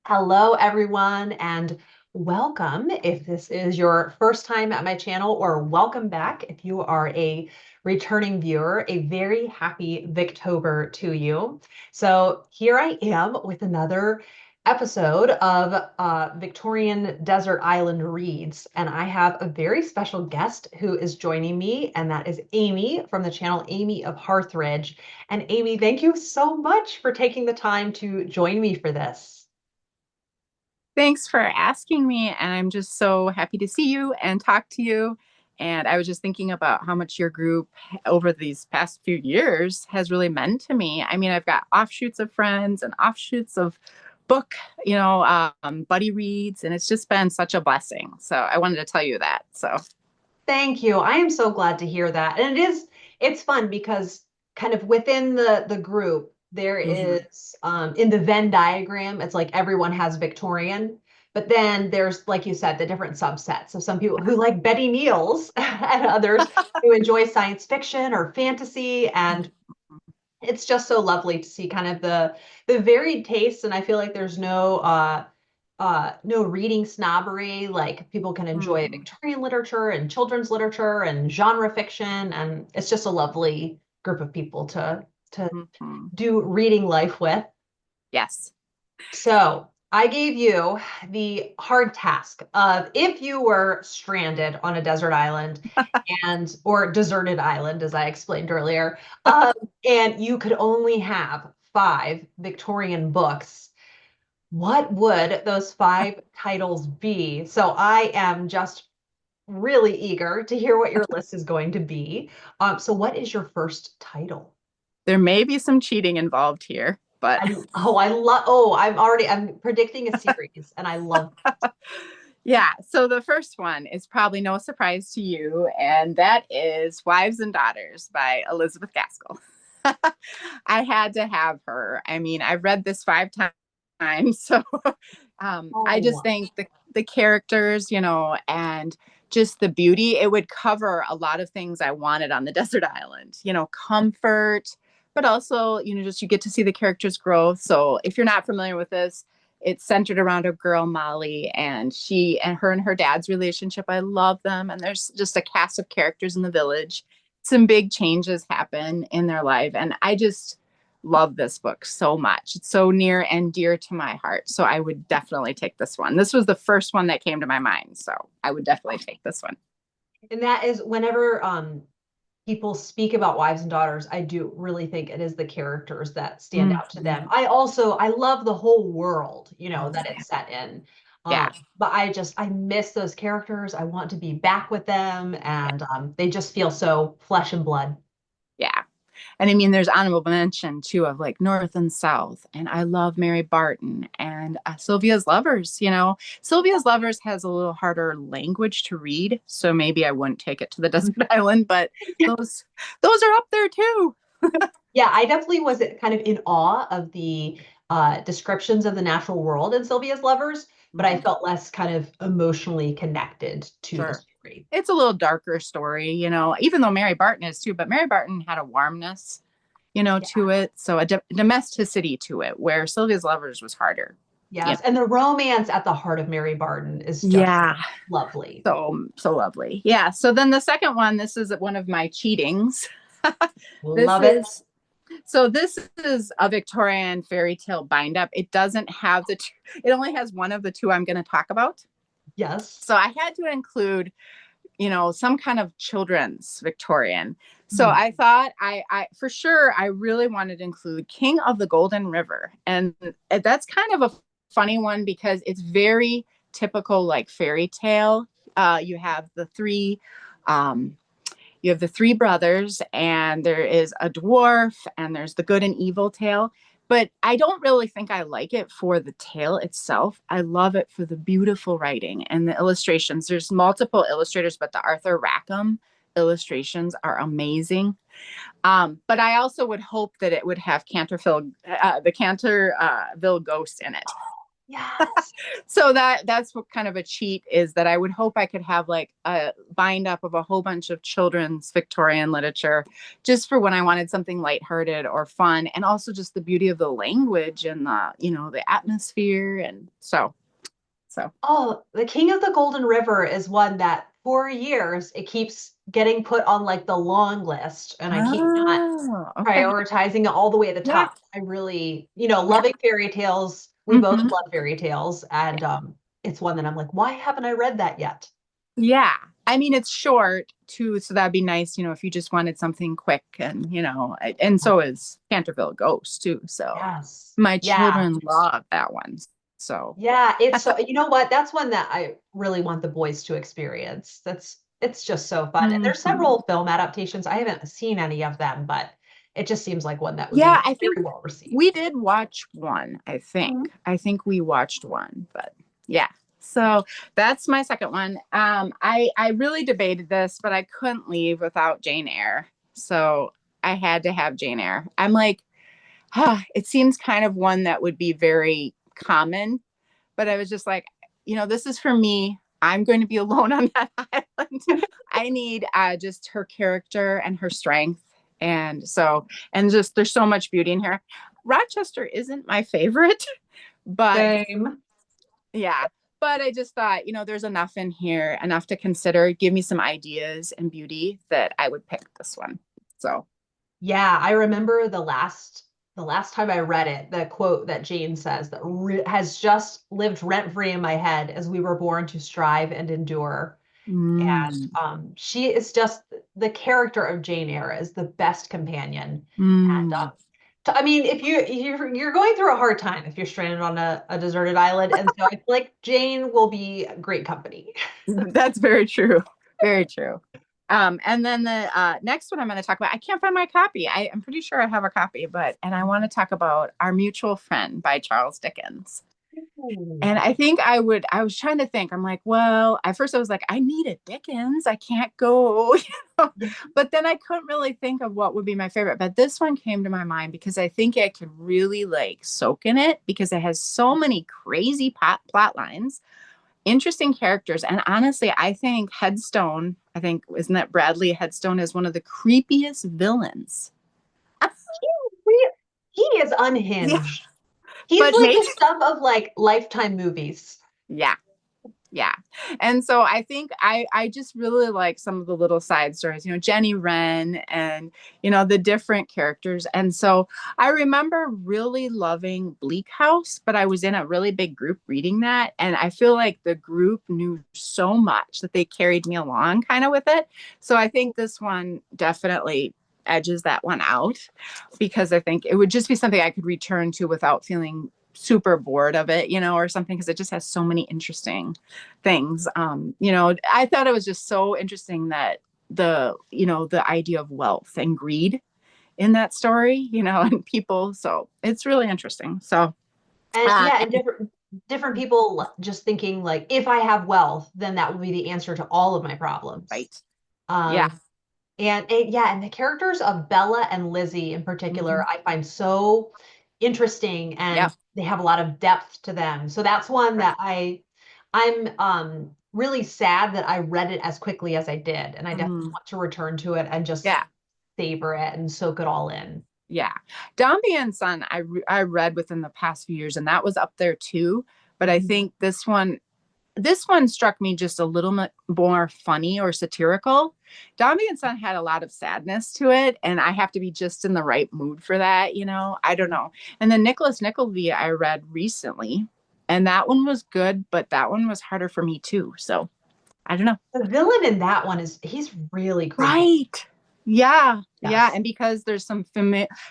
Hello, everyone, and welcome if this is your first time at my channel, or welcome back if you are a returning viewer. A very happy Victober to you. So here I am with another episode of Victorian Desert Island Reads, and I have a very special guest who is joining me, and that is Amy from the channel Amy of Hearthridge. And Amy, thank you so much for taking the time to join me for this. Thanks for asking me. And I'm just so happy to see you and talk to you. And I was just thinking about how much your group over these past few years has really meant to me. I mean, I've got offshoots of friends and offshoots of book, buddy reads, and it's just been such a blessing. So I wanted to tell you that. So, Thank you. I am so glad to hear that. And it's fun because kind of within the group, there mhm. is in the Venn diagram, it's like everyone has Victorian, but then there's, like you said, the different subsets. So some people who like Betty Neals and others who enjoy science fiction or fantasy. And it's just so lovely to see kind of the varied tastes. And I feel like there's no reading snobbery. Like people can enjoy Mhm. Victorian literature and children's literature and genre fiction, and it's just a lovely group of people to Mhm. do reading life with. Yes. So I gave you the hard task of, if you were stranded on a desert island and or deserted island, as I explained earlier, um, and you could only have five Victorian books, what would those five titles be? So I am just really eager to hear what your list is going to be. So what is your first title? There may be some cheating involved here, but I'm predicting a series and I love yeah, so the first one is probably no surprise to you, and that is Wives and Daughters by Elizabeth Gaskell. I had to have her. I mean, I've read this five times, so I just Oh, think the characters, and just the beauty, it would cover a lot of things I wanted on the desert island, comfort, but also, just you get to see the characters' growth. So if you're not familiar with this, it's centered around a girl, Molly, and her and her dad's relationship. I love them. And there's just a cast of characters in the village. Some big changes happen in their life. And I just love this book so much. It's so near and dear to my heart. So I would definitely take this one. This was the first one that came to my mind. So I would definitely take this one. and that is whenever people speak about wives and daughters, I do really think it is the characters that stand out to Mm-hmm. them. I love the whole world, Oh, that yeah. it's set in. Yeah. But I miss those characters. I want to be back with them, and they just feel so flesh and blood. Yeah. And I mean, there's honorable mention too of like North and South. And I love Mary Barton and Sylvia's Lovers. Sylvia's Lovers has a little harder language to read. So maybe I wouldn't take it to the desert island, but those, those are up there too. Yeah, I definitely was kind of in awe of the descriptions of the natural world in Sylvia's Lovers, but I Mhm. felt less kind of emotionally connected to the Sure. story. It's a little darker story, even though Mary Barton is too, but Mary Barton had a warmness, to it. So a domesticity to it, where Sylvia's Lovers was harder. Yes, and the romance at the heart of Mary Barton is just Yeah. lovely. So lovely. Yeah. So then the second one, this is one of my cheatings. this Love it. is this is a Victorian fairy tale bind up. It doesn't have it only has one of the two I'm going to talk about. Yes. So I had to include, some kind of children's Victorian. So Mm. I thought I for sure I really wanted to include King of the Golden River. And that's kind of a funny one because it's very typical like fairy tale. You have um, the three brothers, and there is a dwarf, and there's the good and evil tale. But I don't really think I like it for the tale itself. I love it for the beautiful writing and the illustrations. There's multiple illustrators, but the Arthur Rackham illustrations are amazing. But I also would hope that it would have the Canterville Ghost in it. Yes. So that's what kind of a cheat is, that I would hope I could have like a bind up of a whole bunch of children's Victorian literature just for when I wanted something lighthearted or fun, and also just the beauty of the language and the atmosphere. And so Oh, The King of the Golden River is one that for years it keeps getting put on like the long list, and I keep not oh, okay. prioritizing it all the way at the Yeah. top. I really, Yeah. loving fairy tales. We both Hmm. love fairy tales, and it's one that I'm like, why haven't I read that yet? Yeah. I mean, it's short too, so that'd be nice, if you just wanted something quick, and so is Canterville Ghost too. So Yes. my Yeah. children love that one. So Yeah, it's so, you know what? That's one that I really want the boys to experience. It's just so fun. And there's mhm. several film adaptations. I haven't seen any of them, but it just seems like one that would Yeah, be I think very well received. we did watch one, I think. Mhm. I think we watched one, but yeah. So that's my second one. I really debated this, but I couldn't leave without Jane Eyre. So I had to have Jane Eyre. I'm like, it seems kind of one that would be very common, but I was just like, this is for me. I'm going to be alone on that island. I need just her character and her strength. And just there's so much beauty in her. Rochester isn't my favorite, but Same. yeah. But I just thought, there's enough in here, enough to consider, give me some ideas and beauty, that I would pick this one. So, Yeah, I remember the last time I read it, the quote that Jane says that has just lived rent free in my head: as we were born to strive and endure. And mm, she is just the character of Jane Eyre is the best companion. And mm. I mean, if you're going through a hard time if you're stranded on a deserted island, and so I feel like Jane will be great company. That's very true. Very true. And then the next one I'm going to talk about, I can't find my copy. I'm pretty sure I have a copy, and I want to talk about Our Mutual Friend by Charles Dickens. And Ooh. I was trying to think, I'm like, well, at first I was like, I need a Dickens. I can't go, Yeah. but then I couldn't really think of what would be my favorite. But this one came to my mind because I think I could really like soak in it because it has so many crazy plot lines, interesting characters. And honestly, I think Headstone, isn't that Bradley Headstone, is one of the creepiest villains. He, he is Yeah. unhinged. He's But like maybe, the stuff of like Lifetime movies. yeah. Yeah. And so I think I just really like some of the little side stories, Jenny Wren and, the different characters. And so I remember really loving Bleak House, but I was in a really big group reading that. And I feel like the group knew so much that they carried me along kind of with it. So I think this one definitely edges that one out because I think it would just be something I could return to without feeling super bored of it, or something, because it just has so many interesting things. I thought it was just so interesting that the idea of wealth and greed in that story, and people. So it's really interesting. So, And uh, yeah, and different people just thinking like, if I have wealth, then that will be the answer to all of my problems. right. Yeah. Um, yeah, and the characters of Bella and Lizzie in particular, Mhm. I find so interesting, Yep. and they have a lot of depth to them. So that's one Right. that I'm really sad that I read it as quickly as I did, and I definitely Mm. want to return to it and just Yeah. savor it and soak it all in. Yeah. Dombey and Son, I read within the past few years, and that was up there too. But I Mhm. think this one struck me just a little bit more funny or satirical. Dombey and Son had a lot of sadness to it, and I have to be just in the right mood for that. I don't know. And then Nicholas Nickleby I read recently, and that one was good, but that one was harder for me too. So I don't know. The villain in that one he's really creepy. Right. Yeah. Yeah. Yes. And because there's some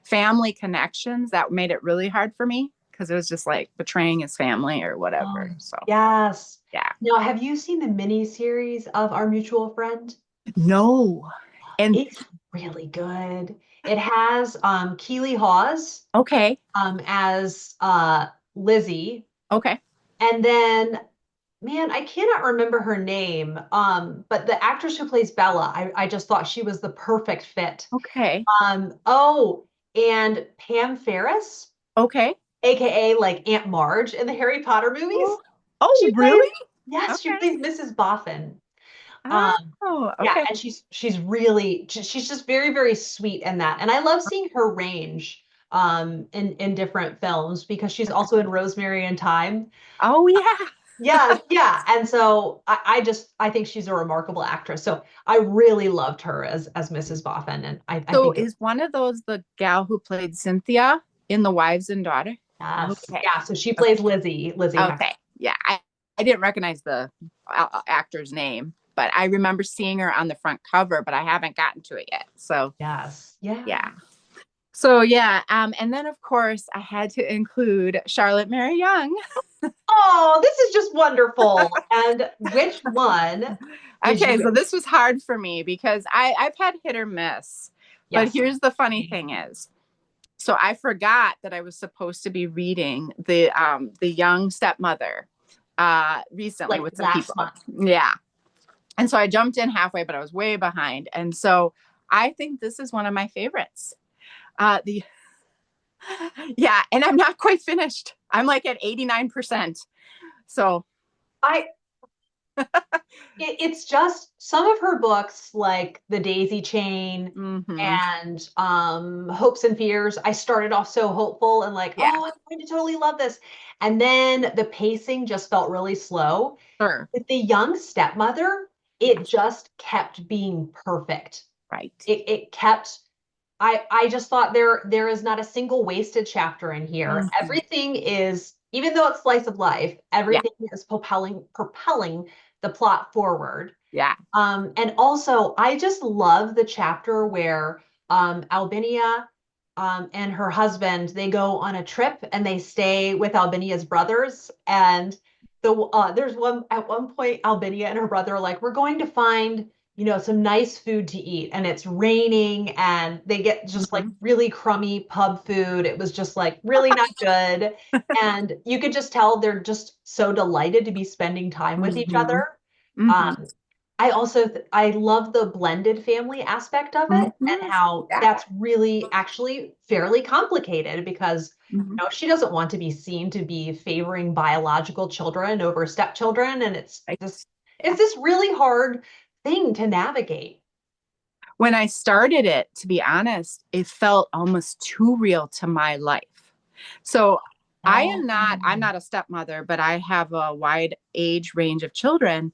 family connections, that made it really hard for me because it was just like betraying his family or whatever. So Yes. yeah. Now, have you seen the mini series of Our Mutual Friend? No. And It's really good. It has Keely Hawes okay. as Lizzie, Okay. and then man, I cannot remember her name. But the actress who plays Bella, I just thought she was the perfect fit. Okay. Oh, and Pam Ferris. Okay. AKA like Aunt Marge in the Harry Potter movies. Oh, oh, She plays, really? yes, she Okay. plays Mrs. Boffin. Um, Oh, yeah, okay. and she's really she's just very, very sweet in that. And I love seeing her range in different films because she's also in Rosemary and Thyme. Oh, yeah. Yes, yeah. And so I think she's a remarkable actress. So I really loved her as Mrs. Boffin. And I So think it is one of those the gal who played Cynthia in The Wives and Daughter? yes. Okay. Yeah. So she Okay. plays Lizzie Hexer. Okay. Yeah. I didn't recognize the actor's name, but I remember seeing her on the front cover, but I haven't gotten to it yet. So Yes. Yeah. yeah. So yeah. And then of course I had to include Charlotte Mary Young. Oh, this is just wonderful. And which one did Okay, so you? this was hard for me because I've had hit or miss. But Yes. here's the funny thing is, so I forgot that I was supposed to be reading the young stepmother recently Like with some last people. month. Yeah. And so I jumped in halfway, but I was way behind. And so I think this is one of my favorites. The yeah, and I'm not quite finished. I'm like at 89%. So I it's just some of her books like The Daisy Chain mhm, and Hopes and Fears. I started off so hopeful and like, yeah, oh, I'm going to totally love this. And then the pacing just felt really slow. sure. With The Young Stepmother, Yeah, it just kept being perfect. right. It kept I just thought there is not a single wasted chapter in here. Mhm. Everything is, even though it's slice of life, Yeah, everything is propelling the plot forward. yeah. And also, I just love the chapter where Albinia and her husband they go on a trip and they stay with Albinia's brothers. And there's one at one point, Albinia and her brother are like, "We're going to find some nice food to eat," and it's raining, and they get just like Mhm. really crummy pub food. It was just like really not good, and you could just tell they're just so delighted to be spending time with each Mhm. other. Mhm. Um, I love the blended family aspect of it and Mhm. how Yeah. that's really actually fairly complicated because Mhm. she doesn't want to be seen to be favoring biological children over stepchildren, and Right. it's Yeah. this really hard thing to navigate. When I started it, to be honest, it felt almost too real to my life. So Oh, I'm not a stepmother, but I have a wide age range of children.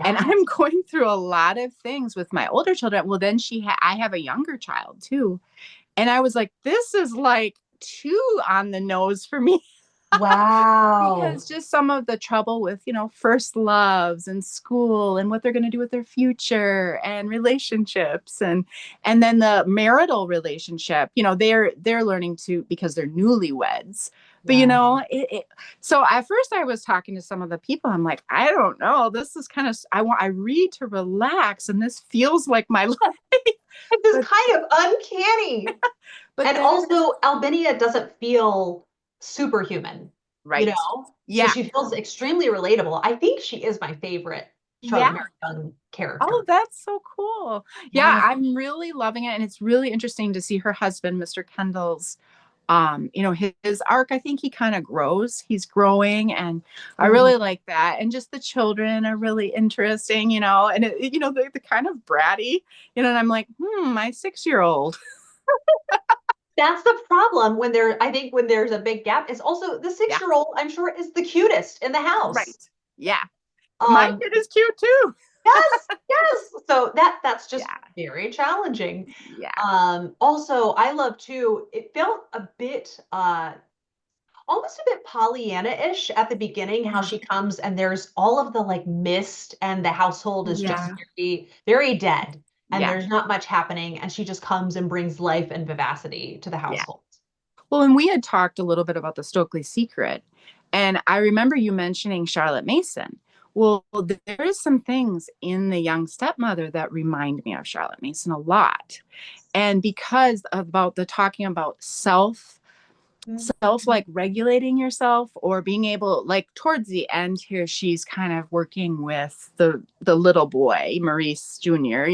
And yes. I'm going through a lot of things with my older children. Well, then I have a younger child too. And I was like, this is like too on the nose for me. Wow. Because just some of the trouble with first loves and school and what they're going to do with their future and relationships and then the marital relationship, they're learning to, because they're newlyweds. But Yeah. so at first I was talking to some of the people, I'm like, I don't know, this is kind of, I read to relax and this feels like my life. It's just but kind of uncanny. but And then also, Albinia doesn't feel superhuman, you right, know? So yeah, she feels extremely relatable. I think she is my favorite Charlotte yeah. Mary Young Oh, character. that's so cool. Yeah, Yeah. I'm really loving it. And it's really interesting to see her husband, Mr. Kendall's, his arc. I think he kind of grows. He's growing. And I Mhm. really like that. And just the children are really interesting, and they're kind of bratty, and I'm like, my 6-year-old. That's the problem I think when there's a big gap, is also the Yeah, 6-year-old, I'm sure, is the cutest in the house. right. Yeah. My Um, kid is cute too. yes, yes. So that's just Yeah. very challenging. Yeah. Also, I love too, it felt a bit almost a bit Pollyanna-ish at the beginning, how Mhm. she comes and there's all of the like mist and the household is just Yeah. very, very dead and Yeah. there's not much happening. And she just comes and brings life and vivacity to the Yeah. household. Well, and we had talked a little bit about the Stokely secret, and I remember you mentioning Charlotte Mason. Well, there is some things in the young stepmother that remind me of Charlotte Mason a lot. And because about the talking about self self like regulating yourself, or being able, like towards the end here, she's kind of working with the little boy Maurice Jr.,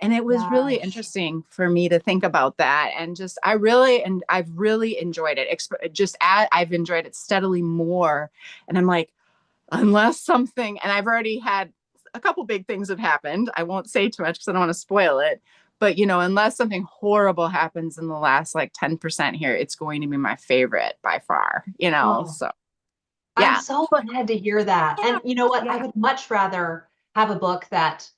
and it was really Yes. interesting for me to think about that. And just I've really enjoyed it. I've enjoyed it steadily more. And I'm like, unless something, and I've already had a couple big things have happened. I won't say too much because I don't want to spoil it. But unless something horrible happens in the last like 10% here, it's going to be my favorite by far. Oh, So I'm yeah, so but glad to hear that. yeah, And you know what? I yeah, would much rather have a book that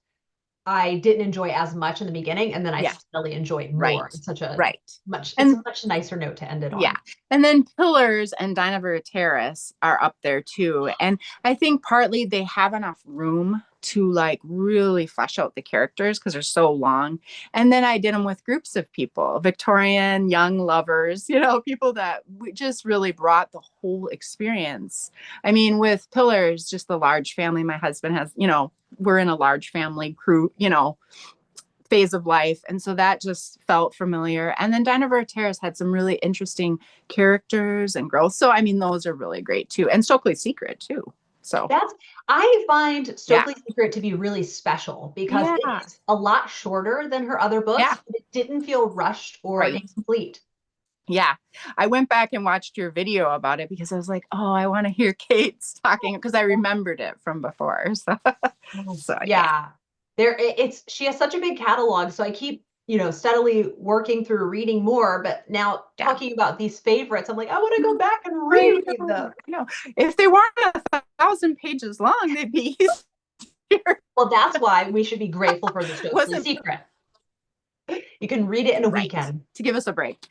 I didn't enjoy as much in the beginning, and then I yeah, steadily enjoyed more. right, It's such a right, it's a and much nicer note to end it yeah. on. And then Pillars and Dynevor Terrace are up there too. And I think partly they have enough room to like really flesh out the characters because they're so long. And then I did them with groups of people, Victorian, young lovers, people that just really brought the whole experience. I mean, with Pillars, just the large family my husband has, we're in a large family crew, phase of life. And so that just felt familiar. And then Dynevor Terrace had some really interesting characters and growth. So, I mean, those are really great too. And Stokely's Secret too. So, That's I find yeah. Stokely's Secret to be really special because Yeah. it is a lot shorter than her other Yeah. books, but it didn't feel rushed or Right. incomplete. Yeah. I went back and watched your video about it because I was like, oh, I want to hear Kate's talking because I remembered it from before. So, Oh, so yeah. yeah. It's she has such a big catalog, so I keep, steadily working through reading more, but now Yeah. talking about these favorites, I'm like, I want to go back and I reread know. them. I know. If they weren't 1,000 pages long, they'd be easier. Well, that's why we should be grateful for the Stokely Wasn't Secret. You can read it in a right weekend. to give us a break.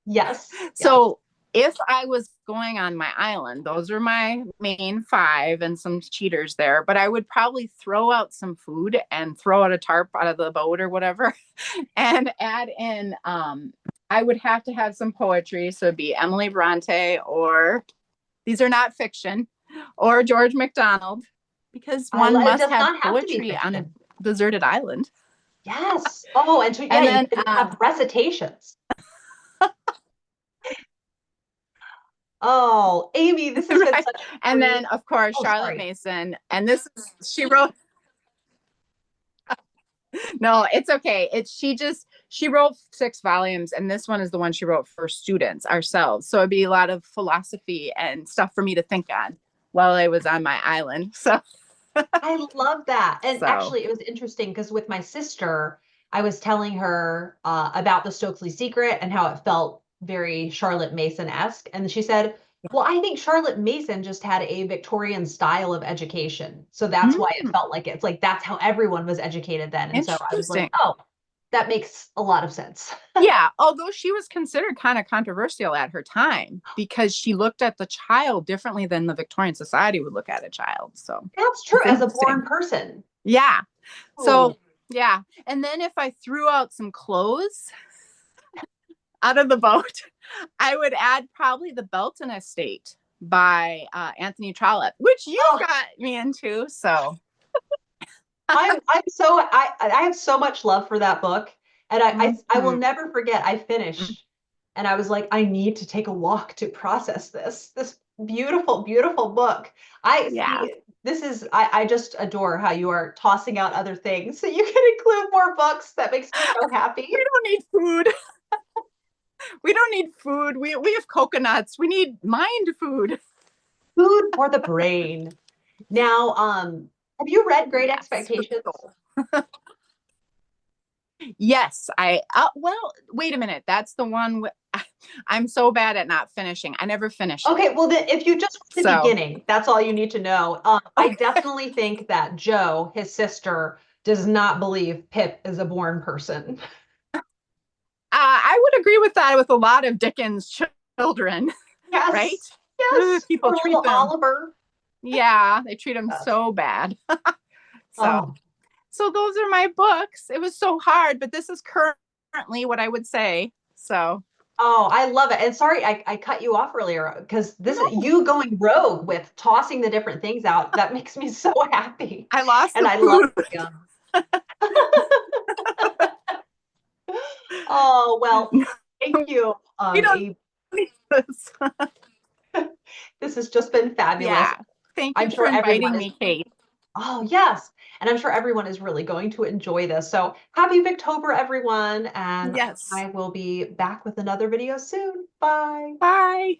Yes, yes. So if I was going on my island, those are my main five and some cheaters there, but I would probably throw out some food and throw out a tarp out of the boat or whatever and add in I would have to have some poetry. So it'd be Emily Bronte, or these are not fiction, or George MacDonald, because one It must does have not have to be poetry on a fiction. deserted island. Yes. Oh, and so yeah, And you then can have recitations. Oh, Amy, this has been right. such a And treat. then of course Oh, Charlotte sorry. Mason, and this is she wrote no, it's okay. She wrote 6 volumes, and this one is the one she wrote for students ourselves. So it'd be a lot of philosophy and stuff for me to think on while I was on my island. So I love that. And so actually, it was interesting because with my sister, I was telling her about the Stokely Secret and how it felt very Charlotte Mason-esque. And she said, well, I think Charlotte Mason just had a Victorian style of education. So that's why it mm, felt like it's like that's how everyone was educated then. And so I was like, interesting. oh, that makes a lot of sense. Yeah, although she was considered kind of controversial at her time because she looked at the child differently than the Victorian society would look at a child. So That's true it's as a interesting. born person. Yeah. Oh, So yeah. And then if I threw out some clothes out of the boat, I would add probably The Belton Estate by Anthony Trollope, which you oh, got me into. So I'm so I have so much love for that book, and I will mhm. never forget. I finished, and I was like, I need to take a walk to process this beautiful beautiful book. I Yeah, see. This is I just adore how you are tossing out other things so you can include more books. That makes me so happy. we don't need food. We don't need food. We have coconuts. We need mind food. Food for the brain. Now, have you read Great Yes, for the Expectations? soul. Yes, I well, wait a minute. That's the one I'm so bad at not finishing. I never finish it. Okay, well then, if you just read the So, beginning, that's all you need to know. I okay. definitely think that Joe, his sister, does not believe Pip is a born person. I would agree with that with a lot of Dickens children, right? Yes, yes, People poor treat little them, Oliver. yeah, they treat them Yes. so bad. So, Oh, so those are my books. It was so hard, but this is currently what I would say. So, oh, I love it. And sorry, I cut you off earlier because this is no, you going rogue with tossing the different things out. That makes me so happy, I lost and the I love food. the Oh, well, thank you, We don't Abe. this. This has just been fabulous. Yeah. Thank I'm you for sure everyone inviting is, me, Kate. oh, yes. And I'm sure everyone is really going to enjoy this. So happy Victober, everyone. And Yes. I will be back with another video soon. Bye. Bye.